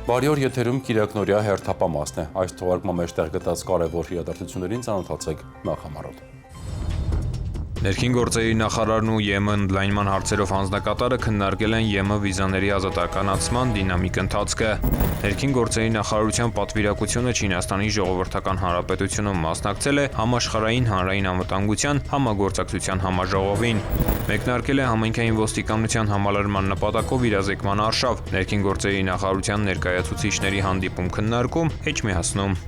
Բարի օր, եթերում Կիրակնօրյա հերթապամասն է։ Այս թողարկման մեջ տեղ գտած կարևոր իրադարձություններին ծանոթացեք նախամարոտ։ Ներքին գործերի նախարարն ու ԵՄ ընդլայնման հարցերով հանձնակատարը քննարկել են ԵՄ վիզաների ազատականացման դինամիկ ընթացքը։ Ներքին գործերի նախարարության պատվիրակությունը Չինաստանի Ժողովրդական Հանրապետությունում մասնակցել է համաշխարհային հանրային անվտանգության համագործակցության համաժողովին։ Մեկնարկել է համայնքային ոստիկանության համալրման նպատակով իրազեկման արշավ։ Ներքին գործերի նախարարության ներկայացուցիչների հանդիպում քննարկում Էջմիածնում։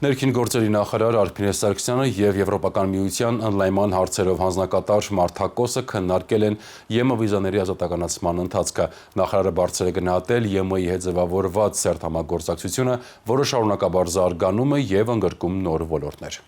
Ներքին գործերի նախարար Արփինե Սարգսյանը և Եվրոպական միության ընդլայնման հարցերով հանձնակատար Մարթա Կոսը քննարկել են ԵՄ վիզաների ազատականացման ընթացքը։ Նախարարը բարձր է գնահատել ԵՄ-ի հետ ձևավորված սերտ համագործակցությունը, որը շարունակաբար զարգանում է և ընդգրկում նոր ոլորտներ։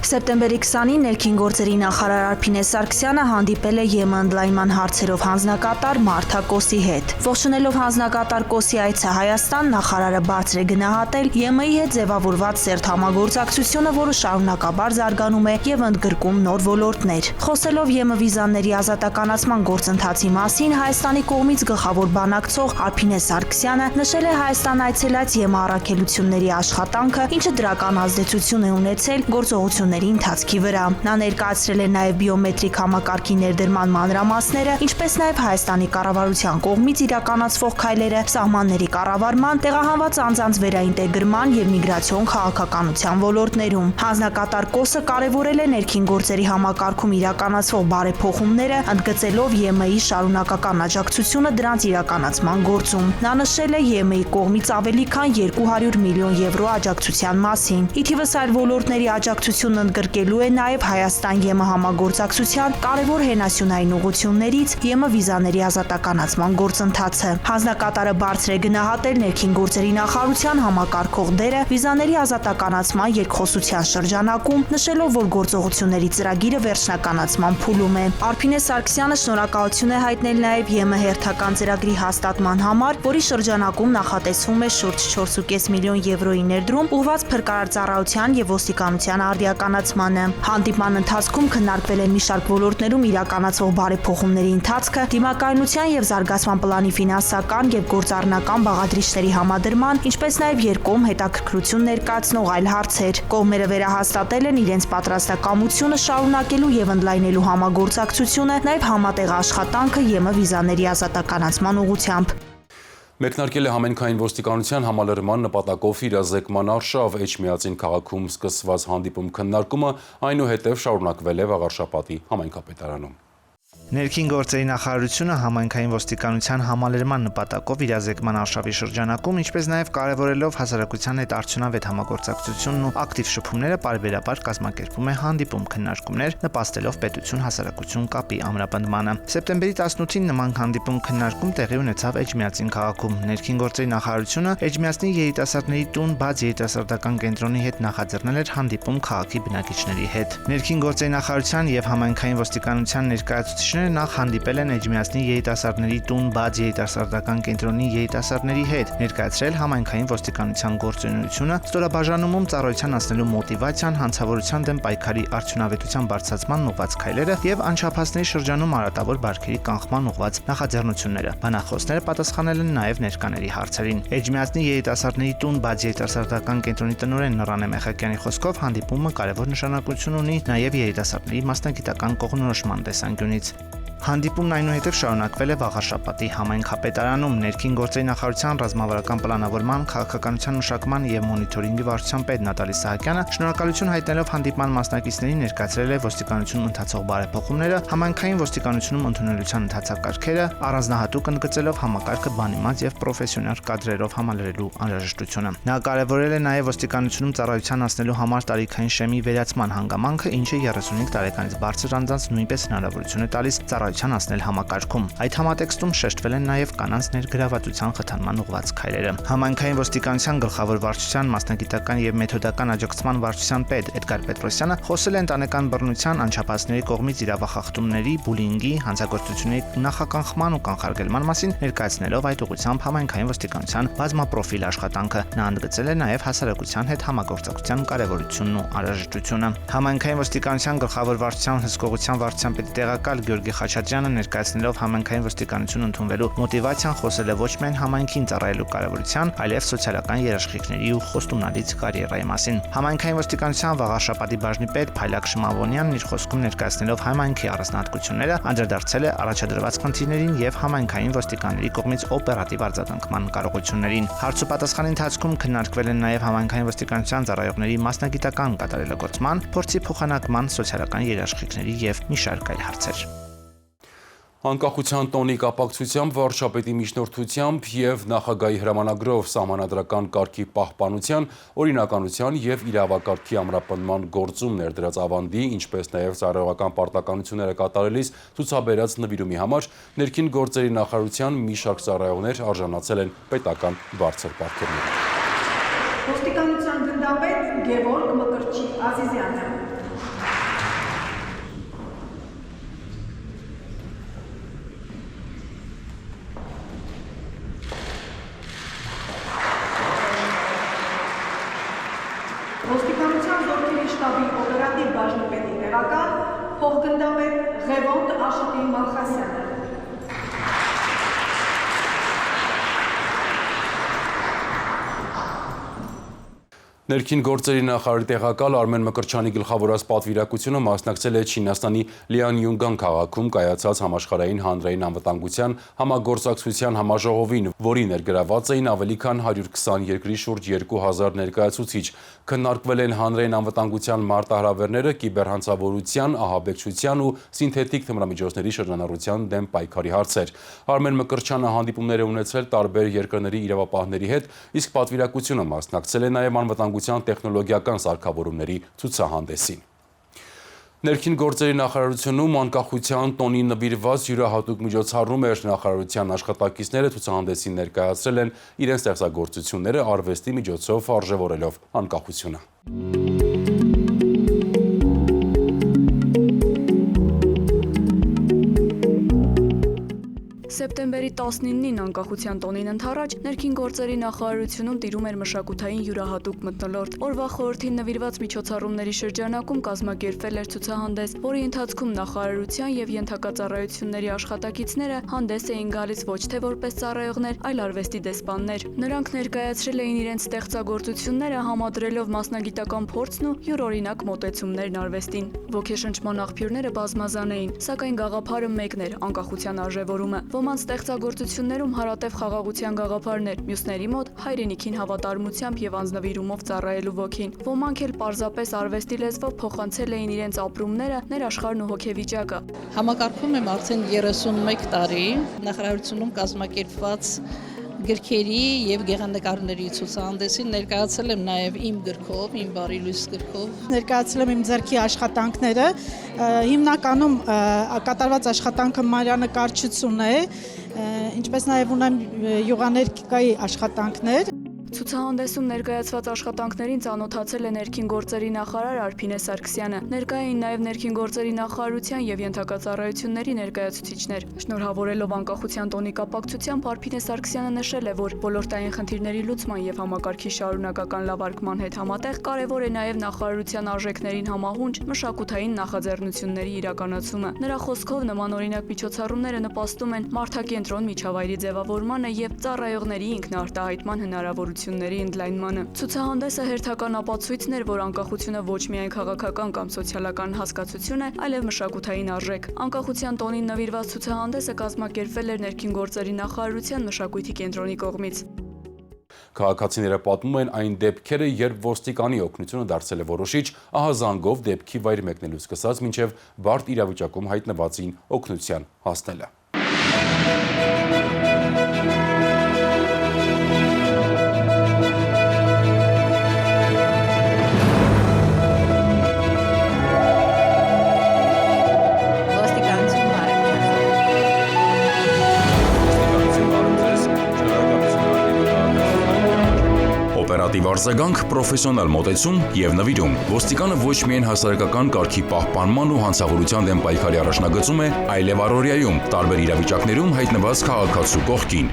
Սեպտեմբերի 20-ին ներքին գործերի նախարար Արփինե Սարգսյանը հանդիպել է ԵՄ ընդլայնման հարցերով հանձնակատար Մարթա Կոսի հետ։ Ողջունելով հանձնակատար Կոսի այցը Հայաստան, նախարարը բարձր է գնահատել ԵՄ-ի հետ ձևավորված սերտ համագործակցությունը, որը շարունակաբար զարգանում է և ընդգրկում նոր ոլորտներ։ Խոսելով ԵՄ վիզաների ազատականացման գործընթացի մասին, Հայաստանի կողմից գլխավոր բանակցող Արփինե Սարգսյանը նշել է Հայաստան այցելած ԵՄ առաքելությունների աշխատանքը, ինչը դրական ազդեցություն է ունեցել գործողությունների ընթացքի վրա։ Նա ներկայացրել է նաև բիոմետրիկ համակարգի ներդրման մանրամասները, ինչպես նաև Հայաստանի կառավարության կողմից իրականացվող քայլերը սահմանների կառավարման, տեղահանված անձանց վերաինտեգրման և միգրացիոն քաղաքականության ոլորտներում։ Հանձնակատար Կոսը կարևորել է ներքին գործերի համակարգում իրականացվող բարեփոխումները, ընդգծելով ԵՄ-ի շարունակական աջակցությունը դրանց իրականացման գործում։ Նա նշել է ԵՄ-ի կողմից ավելի քան 200 միլիոն եվրո աջակցության մասին։ Ի թիվս այլ ոլորտների աջակցությունն ընդգրկելու է նաև Հայաստան-ԵՄ համագործակցության կարևոր հենասյունային ուղղություններից ԵՄ վիզաների ազատականացման գործընթացը։ Հանձնակատարը բարձր է գնահատել ներքին գործերի նախարարության համակարգող դերը վիզաների ազատականացման երկխոսության շրջանակում, նշելով, որ գործողությունների ծրագիրը վերջնականացման փուլում է։ Արփինե Սարգսյանը շնորհակալություն է հայտնել նաև ԵՄ հերթական ծրագրի հաստատման համար, որի շրջանակում նախատեսվում է շուրջ 4.5 միլիոն եվրոյի ներդրում ուղղված փրկարարծառայության և ոստիկանության արդիականացմանը։ Հանդիպման ընթացքում քննարկվել է մի շարք ոլորտներում իրականացվող բարեփոխումների ընթացքը, դիմակայունության և զարգացման պլանի ֆինանսական և գործառնական բաղադրիչների համադրման, ինչպես նաև երկկողմ հետաքրքրություն ներկայացնող այլ հարցեր։ Կողմերը վերահաստատել են իրենց պատրաստակամությունը շարունակելու և ընդլայնելու համագործակցությունը, նաև համատեղ աշխատանքը ԵՄ վիզաների ազատականացման ուղղությամբ։ Մեկնարկել է համայնքային ոստիկանության համալրման նպատակով իրազեկման արշավ Էջմիածին քաղաքում սկսված հանդիպում քննարկումը այնուհետև շարունակվել է Վաղարշապատի համայնքապետարանում։ Ներքին գործերի նախարարությունը համայնքային ոստիկանության համալրման նպատակով իրազեկման արշավի շրջանակում, ինչպես նաև կարևորելով հասարակության հետ արդյունավետ համագործակցությունն ու ակտիվ շփումները պարբերաբար կազմակերպում է հանդիպում քննարկումներ, նպաստելով պետություն-հասարակություն կապի ամրապնդմանը։ Սեպտեմբերի 18-ին նման հանդիպում քննարկում տեղի ունեցավ Էջմիածին քաղաքում։ Ներքին գործերի նախարարությունը Էջմիածնի երիտասարդների տուն բաց երիտասարդական կենտրոնի հետ նախաձեռնել էր հանդիպում քաղաքի բնակիչների հետ։ Ներքին գործերի նախարարության եւ համայնքային ոստիկանության ներկայացուցիչները նախ հանդիպել են Էջմիածնի երիտասարդների տուն բաց երիտասարդական կենտրոնի երիտասարդների հետ, ներկայացրել համայնքային ոստիկանության գործունեությունը, ստորաբաժանումում ծառայության անցնելու մոտիվացիան, հանցավորության դեմ պայքարի արդյունավետության բարձրացման ուղղված քայլերը եւ անչափահասների շրջանում արատավոր բարքերի կանխման ուղղված նախաձեռնությունները։ Բանախոսները պատասխանել են նաեւ ներկաների հարցերին։ Էջմիածնի երիտասարդների տուն բաց երիտասարդական կենտրոնի տնօրեն Նորանե Մեխակյանի խոսքով հանդիպումը կարևոր նշանակություն ունի նաեւ երիտասարդների մասնագիտական կողմնորոշման տեսանկյունից։ Հանդիպումն այնուհետև շարունակվել է Վաղարշապատի համայնքապետարանում։ Ներքին գործերի նախարարության ռազմավարական պլանավորման, քաղաքականության մշակման և մոնիթորինգի վարչության պետ Նատալի Սահակյանը շնորհակալություն հայտնելով հանդիպման մասնակիցներին ներկայացրել է ոստիկանությունում ընթացող բարեփոխումները, համայնքային ոստիկանությունում ընդունելության ընթացակարգերը, առանձնահատուկ ընդգծելով համակարգը բանիմաց և պրոֆեսիոնալ կադրերով համալրելու անհրաժեշտությունը։ Նա կարևորել է նաև ոստիկանությունում ծառայության անցնելու համար տարիքային շեմի վերացման հանգամանքը, ինչը 35 տարեկանից բարձր անձանց նույնպես հնարավորություն է տալիս ծառայության անցնել համակարգում։ Այդ համատեքստում շեշտվել են նաև կանանց ներգրավվածության խթանման ուղղված քայլերը։ Համայնքային ոստիկանության գլխավոր վարչության մասնագիտական և մեթոդական աջակցման վարչության պետ Էդգար Պետրոսյանը խոսել է ընտանեկան բռնության, անչափահասների կողմից իրավախախտումների, բուլինգի, հանցագործությունների նախականխման ու կանխարգելման մասին, ներկայացնելով այդ ուղղությամբ համայնքային ոստիկանության բազմապրոֆիլ աշխատանքը։ Նա ընդգծել է նաև հասարակության հետ համագործակցության կարևորությունն ու անհրաժեշտությունը։ Համայնքային ոստիկանության գլխավոր վարչության հսկողության վարչության պետի տեղակալ Գյորգի Խաչատրյանը ներկայացնելով համայնքային ոստիկանություն ընդունվելու մոտիվացիան խոսել է ոչ միայն համայնքին ծառայելու կարևորության, այլև սոցիալական երաշխիքների ու խոստումնալից կարիերայի մասին։ Համայնքային ոստիկանության վաղաշապատի բաժնի պետ Փայլակ Շմավոնյանն իր խոսքում ներկայացնելով համայնքի առանձնահատկությունները անդրադարձել է առաջադրված խնդիրներին եւ համայնքային ոստիկանների կողմից օպերատիվ արձագանքման կարողություններին։ Հարց ու պատասխանի ընթացքում քննարկվել են նաեւ համայնքային ոստիկանության ծառայողների մասնագիտական կատարելագործման, փորձի փոխանակման, սոցիալական երաշխիքների եւ մի շարք այլ հարցեր։ Անկախության տոնի կապակցությամբ վարչապետի միջնորդությամբ եւ նախագահի հրամանագրով սահմանադրական կարգի պահպանության, օրինականության եւ իրավակարգի ամրապնդման գործում ներդրած ավանդի, ինչպես նաեւ ծառայողական պարտականությունները կատարելիս ցուցաբերած նվիրումի համար ներքին գործերի նախարարության մի շարք ծառայողներ արժանացել են պետական բարձր պարգևների։ Ոստիկանության գնդապետ Գևորգ Մկրտչի Ազիզյանը, Ոստիկանության զորքերի շտաբի օպերատիվ բաժնի պետի տեղակալ փոխգնդապետ Ղևոնդ Աշոտի Մալխասյանը, Ներքին գործերի նախարարի տեղակալ Արմեն Մկրտչյանի գլխավորած պատվիրակությունը մասնակցել է Չինաստանի Լիանյունգան քաղաքում կայացած համաշխարհային հանրային անվտանգության համագործակցության համաժողովին, որի ներգրաված էին ավելի քան 120 երկրի շուրջ 2000 ներկայացուցիչ։ Քննարկվել են հանրային անվտանգության մարտահրավերները, կիբերհանցավորության, ահաբեկչության ու սինթետիկ թմրամիջոցների շրջանառության դեմ պայքարի հարցեր։ Արմեն Մկրտչյանը հանդիպումներ է ունեցել տարբեր երկրների իրավապահների հետ, իսկ պատվիրակությունը մասնակցել է նաև անվտանգության տեխնոլոգիական սարքավորումների ցուցահանդեսին։ Ներքին գործերի նախարարությունում անկախության տոնի նվիրված յուրահատուկ միջոցառում էր նախարարության աշխատակիցները ցուցահանդեսին ներկայացրել են իրենց ստեղծագործությունները արվեստի միջոցով արժևորելով անկախությունը։ Սեպտեմբերի 19-ին անկախության տոնին ընդառաջ ներքին գործերի նախարարությունում տիրում էր մշակութային յուրահատուկ մթնոլորտ։ Օրվա խորհրդին նվիրված միջոցառումների շրջանակում կազմակերպվել էր ցուցահանդես, որի ընթացքում նախարարության եւ ենթակածառայությունների աշխատակիցները հանդես էին գալիս ոչ թե որպես ծառայողներ, այլ արվեստի դեսպաններ։ Նրանք ներկայացրել էին իրենց ստեղծագործությունները համադրելով մասնագիտական փորձն ու յուրօրինակ մոտեցումներն արվեստին։ Ոգեշնչման աղբյուրները բազմազան էին, սակայն գաղափարը մեկն էր՝ անկախության արժևորումը։ Ոմանց ստեղծագործություններում հարատև խաղաղության գաղափարներ, մյուսների մոտ հայրենիքին հավատարմությամբ եւ անձնվիրումով ծառայելու ոգին։ Ոմանք էլ պարզապես արվեստի լեզվով փոխանցել էին իրենց ապրումները, ներաշխարհն ու հոգեվիճակը։ Համակարգում եմ արդեն 31 տարի, նախարարությունում կազմակերպված գրքերի եւ գեղանկարների ցուցահանդեսին ներկայացել եմ նաեւ իմ գրքով, իմ բարի լույս գրքով։ Ներկայացել եմ իմ ձեռքի աշխատանքները, հիմնականում կատարված աշխատանքը մանրանկարչություն է, ինչպես նաեւ ունեմ յուղաներկայի աշխատանքներ։ Ցուցահանդեսում ներկայացված աշխատանքներին ծանոթացել է ներքին գործերի նախարար Արփինե Սարգսյանը։ Ներկայ էին նաև ներքին գործերի նախարարության եւ ենթակածառայությունների ներկայացուցիչներ։ Շնորհավորելով անկախության տոնի կապակցությամբ Արփինե Սարգսյանը նշել է, որ ոլորտային խնդիրների լուծման եւ համակարգի շարունակական լավարկման հետ համատեղ կարևոր է նաև նախարարության արժեքներին համահունչ մշակութային նախաձեռնությունների իրականացումը։ Նրա խոսքով նմանօրինակ միջոցառումները նպաստում են մարդակենտրոն միջավայրի ձևավորմանը եւ ծառայողների ինքնարտահայտման հնարավորությունների ընդլայնմանը։ Ցուցահանդեսը հերթական ապացույցն էր, որ անկախությունը ոչ միայն քաղաքական կամ սոցիալական հասկացություն է, այլև մշակութային արժեք։ Անկախության տոնին նվիրված ցուցահանդեսը կազմակերպվել էր ներքին գործերի նախարարության մշակույթի կենտրոնի կողմից։ Քաղաքացիները պատմում են այն դեպքերը, երբ ոստիկանի օգնությունը դարձել է որոշիչ, ահազանգով դեպքի վայր մեկնելուց սկսած մինչև բարդ իրավիճակում հայտնվածին օգնության հասնելը։ Օպերատիվ արձագանք, պրոֆեսիոնալ մոտեցում եւ նվիրում։ Ոստիկանը ոչ միայն հասարակական կարգի պահպանման ու հանցավորության դեմ պայքարի առաջնագծում է, այլև առօրյայում տարբեր իրավիճակներում հայտնված քաղաքացու կողքին։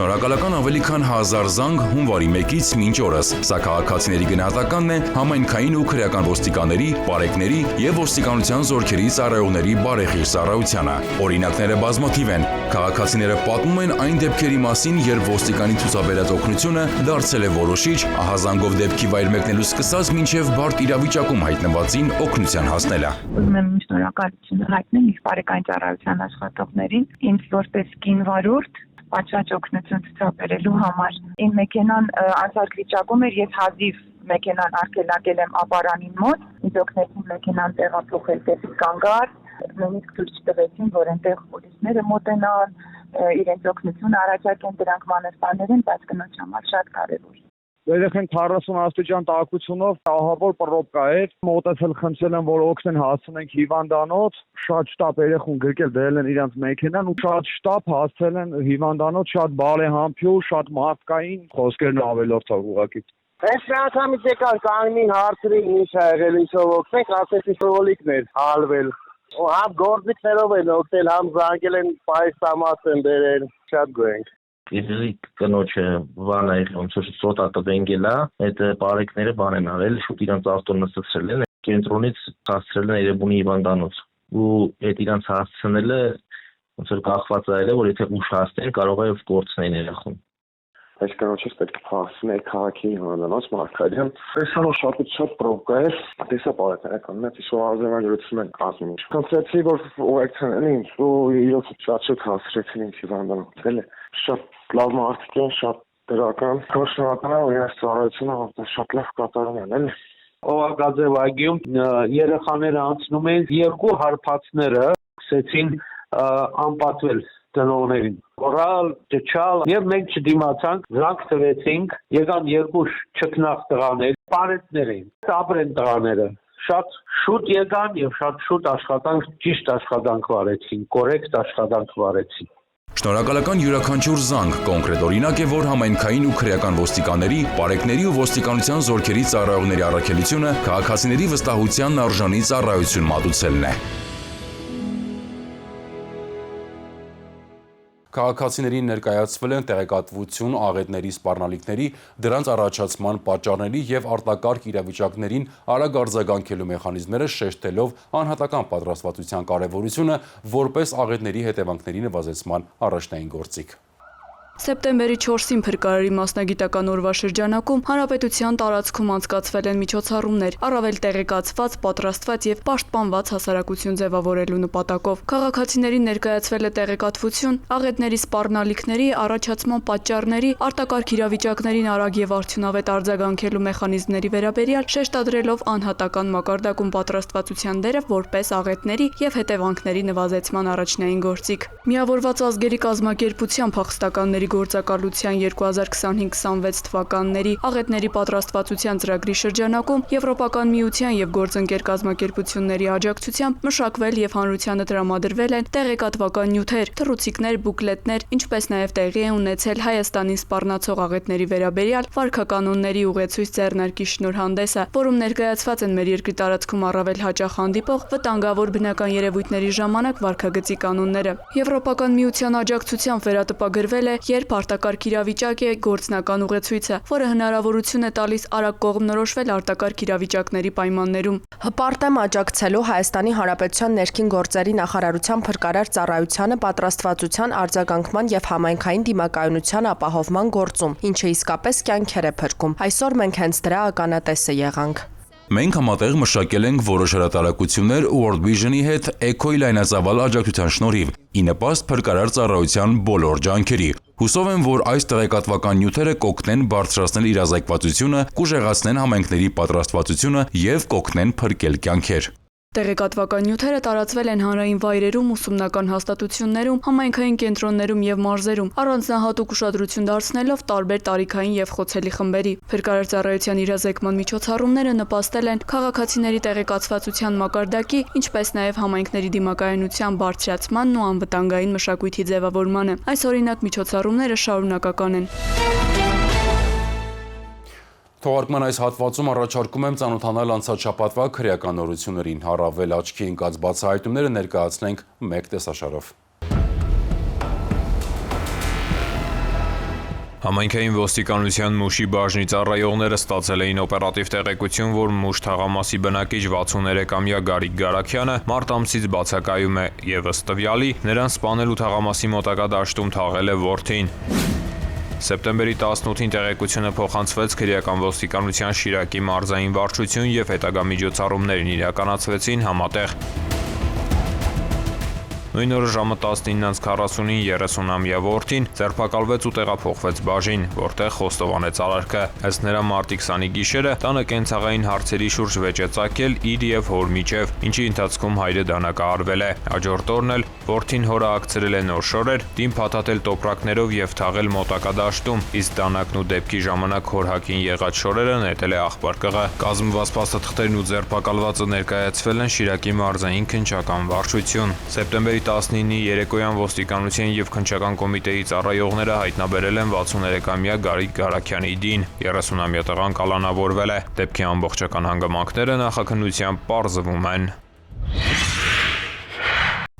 Շնորհակալական ավելի քան 1000 զանգ հունվարի 1-ից մինչ օրս։ Սա քաղաքացիների գնահատականն է համայնքային ու քրեական ոստիկանների, պարեկների եւ ոստիկանության զորքերի ծառայողների բարեխիղճ ծառայությանը։ Օրինակները բազմաթիվ են։ Քաղաքացիները պատմում են այն դեպքերի մասին, երբ ոստիկանի ցուցաբերած օգնությունը դարձել է որոշիչ, ահազանգով դեպքի վայր մեկնելու սկսած մինչև բարդ իրավիճակում հայտնվածին օգնության հասնելը։ Ուզում եմ շնորհակալություն հայտնել իր բարեկային ծառայության աշխատողներին, ինձ որպես կին վարորդ պատշաճ օգնություն ցուցաբերելու համար։ Իմ մեքենան անցած վիճակում էր, ես հազիվ մեքենան արգելակել եմ ապարանին մոտ, ինձ օգնեցին մեքենան տեղափոխել դեպի կանգառ, նույնիսկ ցույց տվեցին, որ այնտեղ պոլիսները մոտենան, իրենց օգնություն առաջարկեն, դրանք մանրստաններ են, բայց կնոջ համար շատ կարևոր։ Երեխեն 40 աստիճան տաքությունով ահավոր պրոբկա էր, մոտեցել խնդրել են, որ օգնեն հասցնենք հիվանդանոց, շատ շտապ երեխուն գրկել դրել են իրանց մեքենան ու շատ շտապ հասցել են հիվանդանոց, շատ բարեհամբույր, շատ մարդկային, խոսքերն ավելորդ ուղղակի։ Այս անգամից եկան կանգնին հարցրին ինչ ա եղել, ինչով օգնենք, ասեցի ֆրոլիկներ հալվել։ Ու համ գործիքներով են օգնել, համ զանգել են պայսամաս են բերել, շատ գոհենք։ Իդրի կնոջը վանա ոնց որ սոտա տվենգելա, այդ բարեկները բան են արել, շուտ իրանց ավտոն նստեցրել են, կենտրոնից հասցրել են Երևանի հիվանդանոց։ Ու այդ իրանց հասցնելը ոնց որ կախված է, որ եթե ուշ հասնեն, կարող է կորցնեն երախուն։ Այս կնոջս պետք է հասնել քաղաքի հիվանդանոց Մարգարյան։ Տեսանով շատ պրոբկա էր, տեսա բարեկները կանգնած ისო ազնվագրություն են կազմում։ Կոնցեպցիա որ ուղեկցել ինձ ու իրոք շատ հասցրեցին ինձ հիվանդանոց։ Դե շատ լավ մարդիկ են, շատ դրական։ Շնորհակալ եմ իրենց ծառայությունը շատ լավ կատարում են, էլի։ Օղագաձև այգիում երեխաները անցնում են երկու հարբածները սկսեցին անպատվել տնողներին։ Օրալ, ճչալ, եւ մենք չդիմացանք, զանգ տվեցինք, եկան երկու չքնաղ տղաներ, պարետներ էին, ապրեն տղաները։ Շատ շուտ եկան եւ շատ շուտ աշխատանք, ճիշտ աշխատանք վարեցին, կորեկտ աշխատանք վարեցին։ Շնորհակալական յուրաքանչյուր զանգ կոնկրետ օրինակ է, որ համայնքային ու քրեական ոստիկանների, պարեկների ու ոստիկանության զորքերի ծառայողների առաքելությունը քաղաքացիների վստահությանն արժանի ծառայություն մատուցելն է։ Քաղաքացիներին ներկայացվել են տեղեկատվություն աղետների սպառնալիքների, դրանց առաջացման պատճառների եւ արտակարգ իրավիճակներին արագ արձագանքելու մեխանիզմները, շեշտելով անհատական պատրաստվածության կարեւորությունը որպես աղետների հետևանքների նվազեցման առաջնային գործիք։ Սեպտեմբերի 4-ին Փրկարարի մասնագիտական օրվա շրջանակում հանրապետության տարածքում անցկացվել են միջոցառումներ, առավել տեղեկացված, պատրաստված եւ պաշտպանված հասարակություն ձևավորելու նպատակով։ Քաղաքացիներին ներկայացվել է տեղեկատվություն, աղետների սպառնալիքների, առաջացման պատճառների, արտակարգ իրավիճակներին արագ եւ արդյունավետ արձագանքելու մեխանիզմների վերաբերյալ, շեշտադրելով անհատական մակարդակում պատրաստվածության դերը որպես աղետների եւ հետևանքների նվազեցման առաջնային գործիք։ Միավորված ազգերի կազմակերպության փախստականների գործակալության 2025-26 թվականների աղետների պատրաստվածության ծրագրի շրջանակում Եվրոպական միության եւ գործընկեր կազմակերպությունների աջակցությամբ մշակվել եւ հանրությանը տրամադրվել են տեղեկատվական նյութեր, թռուցիկներ, բուկլետներ, ինչպես նաեւ տեղի է ունեցել Հայաստանին սպառնացող աղետների վերաբերյալ վարքականոնների ուղեցույց ձեռնարկի շնորհանդեսը, որում ներկայացված են մեր երկրի տարածքում առավել հաճախ հանդիպող վտանգավոր բնական երևույթների ժամանակ վարքագծի կանոնները։ Եվրոպական միության աջակցությամբ վերատպագրվել է երբ արտակարգ իրավիճակ է գործնական ուղեցույցը, որը հնարավորություն է տալիս արագ կողմնորոշվել արտակարգ իրավիճակների պայմաններում։ Հպարտ եմ աջակցելու Հայաստանի Հանրապետության ներքին գործերի նախարարության փրկարար ծառայությանը պատրաստվածության արձագանքման եւ համայնքային դիմակայունության ապահովման գործում, ինչը իսկապես կյանքեր է փրկում։ Այսօր մենք հենց դրա ականատեսը եղանք։ Մենք համատեղ մշակել ենք որոշ հրատարակություններ World Vision-ի հետ Eco-ի լայնածավալ աջակցության շնորհիվ, ի նպաստ փրկարար ծառայության բոլոր ջանքերի։ Հուսով եմ, որ այս տեղեկատվական նյութերը կօգնեն բարձրացնել իրազեկվածությունը, կուժեղացնեն համայնքների պատրաստվածությունը եւ կօգնեն փրկել կյանքեր։ Տեղեկատվական նյութերը տարածվել են հանրային վայրերում, ուսումնական հաստատություններում, համայնքային կենտրոններում եւ մարզերում, առանձնահատուկ ուշադրություն դարձնելով տարբեր տարիքային եւ խոցելի խմբերի։ Փրկարար ծառայության իրազեկման միջոցառումները նպաստել են քաղաքացիների տեղեկացվածության մակարդակի, ինչպես նաեւ համայնքների դիմակայունության բարձրացմանն ու անվտանգային մշակույթի ձևավորմանը։ Այս օրինակ միջոցառումները շարունակական են։ Թողարկման այս հատվածում առաջարկում եմ ծանոթանալ անցած շաբաթվա քրեական նորություններին, առավել աչքի ընկած բացահայտումները ներկայացնենք մեկ տեսաշարով։ Համայնքային ոստիկանության Մուշի բաժնի ծառայողները ստացել էին օպերատիվ տեղեկություն, որ Մուշ թաղամասի բնակիչ 63-ամյա Գարիկ Գարաքյանը մարտ ամսից բացակայում է եւ ըստ տվյալի նրան սպանելու թաղամասի մոտակա դաշտում թաղել է որդին։ Սեպտեմբերի 18-ին տեղեկությունը փոխանցվեց քրեական ոստիկանության Շիրակի մարզային վարչություն եւ հետագա միջոցառումներն իրականացվեցին համատեղ։ Նույն օրը ժամը 19:40-ին 30-ամյա որդին ձերբակալվեց ու տեղափոխվեց բաժին, որտեղ խոստովանեց արարքը։ Ըստ նրա մարտի 20-ի գիշերը տանը կենցաղային հարցերի շուրջ վեճ է ծագել իր եւ հոր միջև, ինչի ընթացքում հայրը դանակահարվել է։ Հաջորդ օրն էլ որդին հորը ակցրել է նոր շորեր, դին փաթաթել տոպրակներով եւ թաղել մոտակա դաշտում, իսկ դանակն ու դեպքի ժամանակ հոր հակին եղած շորերը նետել է աղբար կղը։ Կազմված փաստաթղթերն ու ձերբակալվածը ներկայացվել են Շիրակի մարզային քննչական վարչություն։ Սեպտեմբերի 19-ի երեկոյան ոստիկանության եւ քննչական կոմիտեի ծառայողները հայտնաբերել են 63-ամյա Գարիկ Գարաքյանի դին, 30-ամյա տղան կալանավորվել է։ Դեպքի ամբողջական հանգամանքները նախաքննությամբ պարզվում են։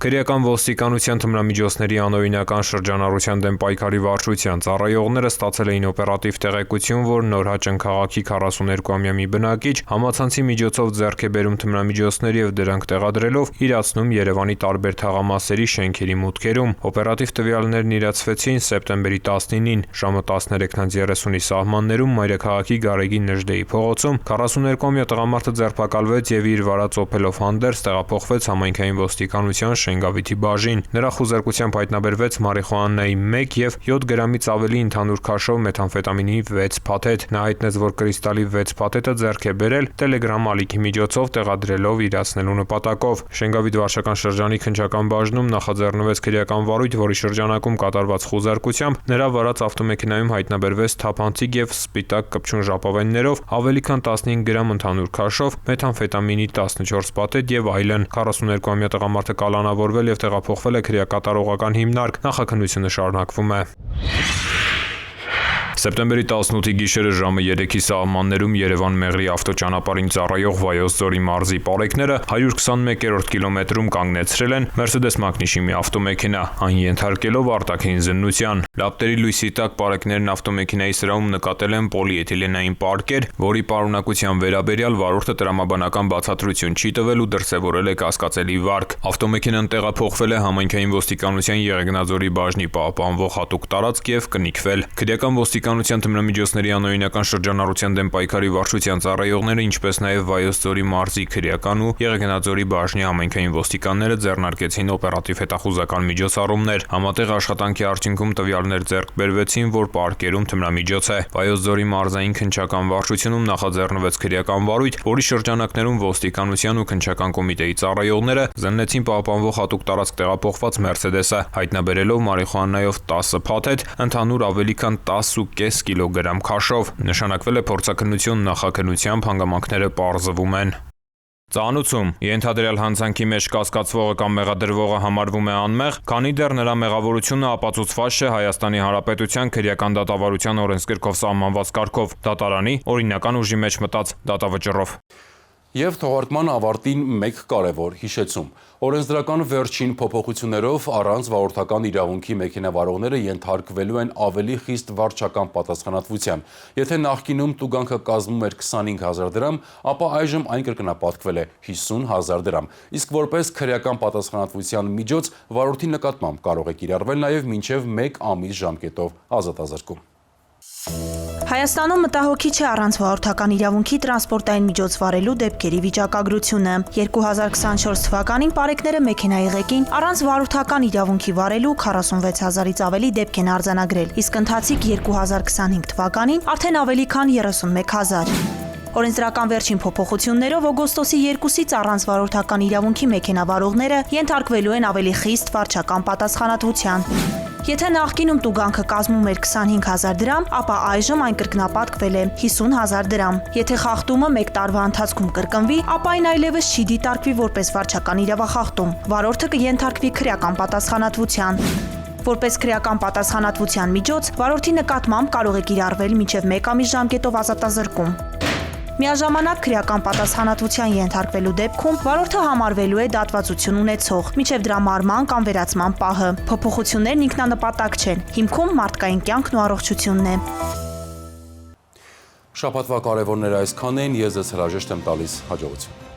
Քրեական ոստիկանության թմրամիջոցների անօրինական շրջանառության դեմ պայքարի վարչության ծառայողները ստացել էին օպերատիվ տեղեկություն, որ Նորհաճն քաղաքի 42-ամյա մի բնակիչ համացանցի միջոցով ձեռք է բերում թմրամիջոցներ եւ դրանք տեղադրելով իրացնում Երևանի տարբեր թաղամասերի շենքերի մուտքերում։ Օպերատիվ տվյալներն իրացվեցին սեպտեմբերի 19-ին ժամը 13:30-ի սահմաններում Մայրաքաղաքի Գարեգի Նժդեի փողոցում 42-ամյա տղամարդը ձերբակալվեց եւ իր վարած օփելով հանդերձ տեղափոխվեց համայնքային ոստիկանության Շենգավիթի բաժին։ Նրա խուզարկությամբ հայտնաբերվեց մարիխուանայի 1 եւ 7 գրամից ավելի ընդհանուր քաշով մեթամֆետամինի 6 փաթեթ։ Նա հայտնեց, որ կրիստալի 6 փաթեթը ձեռք է բերել Telegram ալիքի միջոցով տեղադրելով իրացնելու նպատակով։ Շենգավիթ վարչական շրջանի քննչական բաժնում նախաձեռնվեց քրեական վարույթ, որի շրջանակում կատարված խուզարկությամբ նրա վարած ավտոմեքենայում հայտնաբերվեց թափանցիկ եւ սպիտակ կպչուն ժապավեններով ավելի քան 15 գրամ ընդհանուր քաշով, մեթամֆետամինի 14 փաթեթ եւ այլն։ 42-ամյա տղամարդը կալանավորվել եւ տեղափոխվել է քրեակատարողական հիմնարկ։ Նախաքննությունը շարունակվում է։ Սեպտեմբերի 18-ի գիշերը ժամը 3-ի սահմաններում Երևան-Մեղրի ավտոճանապարհին ծառայող Վայոց ձորի մարզի պարեկները 121-րդ կիլոմետրում կանգնեցրել են Mercedes Magnus-ի մի ավտոմեքենա, այն ենթարկելով արտաքին զննության։ Լապտերի լույսի տակ պարեկներն ավտոմեքենայի սրահում նկատել են պոլիէթիլենային պարկեր, որի պարունակության վերաբերյալ վարորդը տրամաբանական բացատրություն չի տվել ու դրսևորել է կասկածելի վարք։ Ավտոմեքենան տեղափոխվել է համայնքային ոստիկանության Եղեգնաձորի բաժնի պահպանվող հատուկ տարածք եւ կնիկվել։ Քրեական ոստիկանության թմրամիջոցների անօրինական շրջանառության դեմ պայքարի վարչության ծառայողները, ինչպես նաև Վայոց ձորի մարզի քրեական ու Եղեգնաձորի բաժնի համայնքային ոստիկանները ձեռնարկեցին օպերատիվ հետախուզական միջոցառումներ։ Համատեղ աշխատանքի արդյունքում տվյալներ ձեռք բերվեցին, որ պարկերում թմրամիջոց է։ Վայոց ձորի մարզային քննչական վարչությունում նախաձեռնվեց քրեական վարույթ, որի շրջանակներում ոստիկանության ու քննչական կոմիտեի ծառայողները զննեցին պահպանվող հատուկ տարածք տեղափոխված Mercedes-ը, հայտնաբերելով մարիխուանայով 10 փաթեթ, ընդհանուր ավելի քան 10.5 կիլոգրամ քաշով։ Նշանակվել է փորձաքննություն, նախաքննությամբ հանգամանքները պարզվում են։ Ծանուցում ենթադրյալ հանցանքի մեջ կասկածվողը կամ մեղադրվողը համարվում է անմեղ, քանի դեռ նրա մեղավորությունը ապացուցված չէ Հայաստանի Հանրապետության քրեական դատավարության օրենսգրքով սահմանված կարգով, դատարանի օրինական ուժի մեջ մտած դատավճռով։ Եվ թողարկման ավարտին մեկ կարևոր հիշեցում։ Օրենսդրական վերջին փոփոխություններով առանց վարորդական իրավունքի մեքենավարողները ենթարկվելու են ավելի խիստ վարչական պատասխանատվության։ Եթե նախկինում տուգանքը կազմում էր 25,000 դրամ, ապա այժմ այն կրկնապատկվել է 50,000 դրամ։ Իսկ որպես քրեական պատասխանատվության միջոց վարորդի նկատմամբ կարող է կիրառվել նաև մինչև 1 ամիս ժամկետով ազատազրկում։ Հայաստանում մտահոգի չէ առանց վարորդական իրավունքի տրանսպորտային միջոց վարելու դեպքերի վիճակագրությունը։ 2024 թվականին պարեկները մեքենայի ղեկին առանց վարորդական իրավունքի վարելու 46,000-ից ավելի դեպք են արձանագրել, իսկ ընթացիկ 2025 թվականին արդեն ավելի քան 31,000։ Օրենսդրական վերջին փոփոխություններով օգոստոսի 2-ից առանց վարորդական իրավունքի մեքենավարողները ենթարկվելու են ավելի խիստ վարչական պատասխանատվության։ Եթե նախկինում տուգանքը կազմում էր 25,000 դրամ, ապա այժմ այն կրկնապատկվել է 50,000 դրամ։ Եթե խախտումը 1 տարվա ընթացքում կրկնվի, ապա այն այլևս չի դիտարկվի որպես վարչական իրավախախտում։ Վարորդը կենթարկվի քրեական պատասխանատվության։ Որպես քրեական պատասխանատվության միջոց, վարորդի նկատմամբ կարող է կիրառվել մինչև 1 ամիս ժամկետով ազատազրկում։ Միաժամանակ քրեական պատասխանատվության ենթարկվելու դեպքում վարորդը համարվելու է դատվածություն ունեցող, մինչև դրա մարման կամ վերացման պահը։ Փոփոխություններն ինքնանպատակ չեն, հիմքում մարդկային կյանքն ու առողջությունն է։ Շաբաթվա կարևորները այսքան են, ես ձեզ հրաժեշտ եմ տալիս, հաջողություն։